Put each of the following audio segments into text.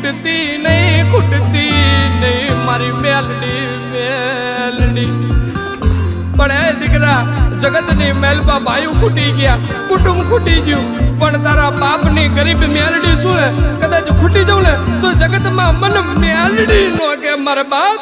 ખૂટતી નહીં મારી મેલડી મેલડી પણ એ દીકરા જગતની મેલબા ભાઈઓ ખૂટી ગયા, કુટુંબ ખૂટી ગયું, પણ તારા બાપની ગરીબ મેલડી શું લે? કદાચ ખૂટી જવું ને તો જગતમાં મને મેલડી નો કે મારા બાપ.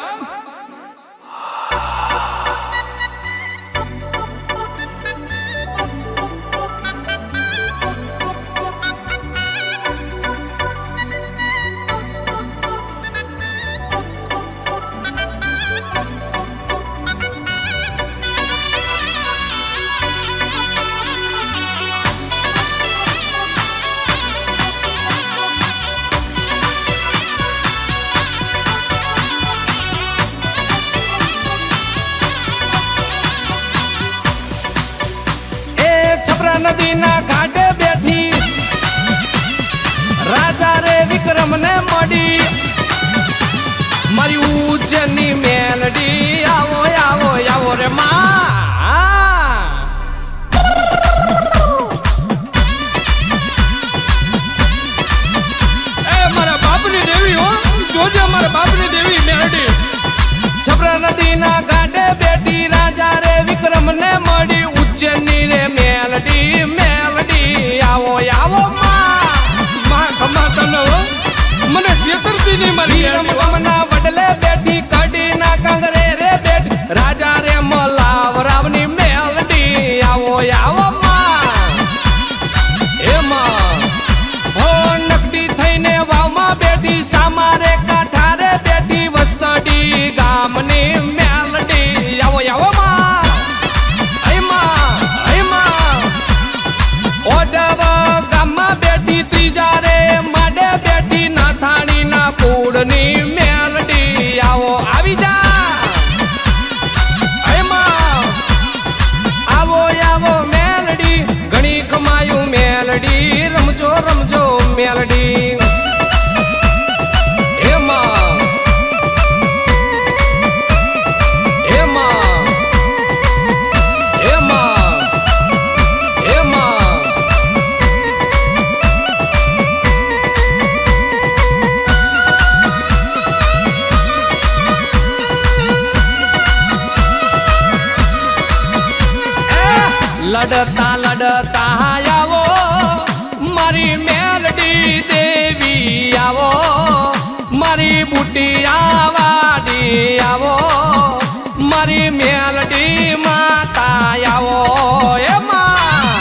નદીના ઘાટે બેઠી રાજા રે વિક્રમ ને મળી મારી ઉજ્જૈનની મેલડી આવો આવો આવો રે માં. એ મારા બાપની દેવી હો, જોજે મારા બાપની દેવી મેલડી. છપરા નદીના ઘાટે બેઠી રાજા રે વિક્રમ ને મળી ઉજ્જૈનની રે મેલડી મેલડી આવો આવો માં ખમા તનો મને શેતરતી ની મારી રમના વડલે બેઠી કડી ના કાંગરે રે બેઠ રાજા રે મલાવ રાવની મેલડી આવો આવો માં. એ માં હો નકડી થઈને વાવમાં બેઠી સામારે કાંઠારે બેઠી વસ્તડી ગામની મેલડી આવો આવો માં. કુળની મેલડી આવો આવી જા. આવો આવો મેલડી ઘણી કમાયું મેલડી રમજો રમજો મેલડી. લડતા લડતા આવો મારી મેલડી દેવી આવો મારી બુટિયા વાડી આવો મારી મેલડી માતા આવો. એમાં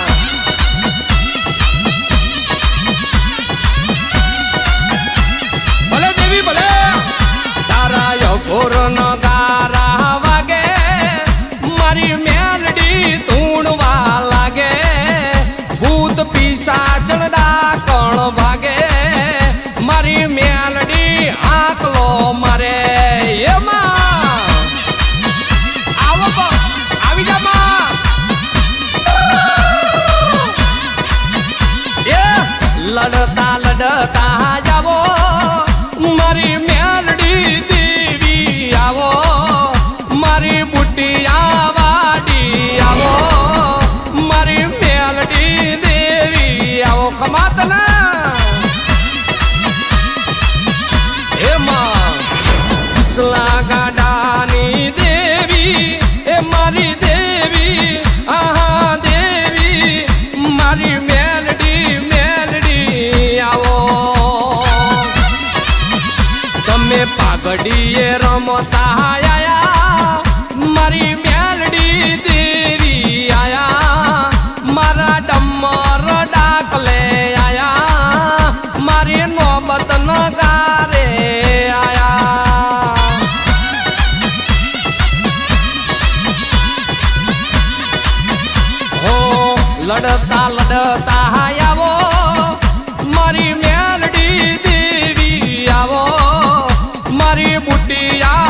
ભલે દેવી ભલે તારા યગોર નો ગારા વાગે મારી મેલડી ધૂણવા લાગે ભૂત પિશાચણ ડાકણ ભાગે મારી મેલડી આકલો મારે. એમાં આવો આવી જા માં. એ લડતા લડતા જાવો મારી મેલડી દેવી આવો મારી બુટિયા વાડી આવો મારી મેલડી દેવી આવો ખમાતના. એમાં કુસલા ગાડાની દેવી એ મારી દેવી આહા દેવી મારી મેલડી મેલડી આવો. તમે પાઘડીએ રમતા આયા મારી મેલડી દેવી આયા મારા ડમર ડાકલે આયા મારી નોબત નગારે આયા. હો લડતા લડતા આવો મારી મેલડી દેવી આવો મારી બુટિયા